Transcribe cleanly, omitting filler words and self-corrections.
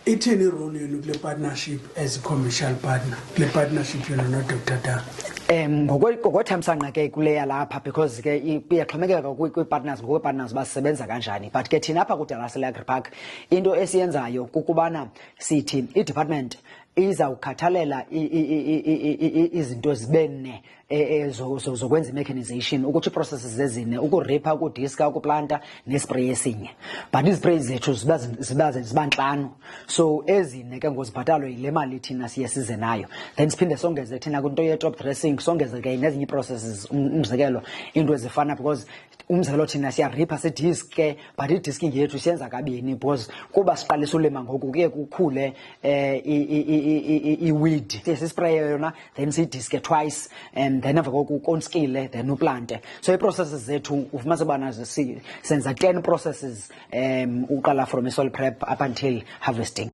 ithini irole yenu kule partnership as a commercial partner kule partnership yona no-Dr. Taba? Ngokwethamsanqa ke kule yalapha because ke iyaxhomekeka kwi-partners ngokwe-partners basebenza kanjani, but ke thina apha kuDallas Agri Park into esiyenzayo kukubana sithi i-department izawukhathalela izinto zibe nne zokwenza i-mechanization, ukuthi i-processes zezine, ukuripha, ukudiska, ukuplanta nespray esinye, but izipray zethu ziba ntlanu, so ezine ke ngozibhatalwe yile mali thina siye size nayo, then siphinde songeze thina kwinto ye-top dressing, songeze ke nezinye i-processes, umzekelo into ezifana, because umzekelo thina siyaripha sidiske, but idisking yethu siyenza kabini because kuba siqalisa ulima ngoku kuye kukhule i-weed, sispraye yona then siyidiske twice and then emva koku konskile then uplante. So i-processes zethu ufumanise ubana senza 10 processes uqala from i-soil prep up until harvesting.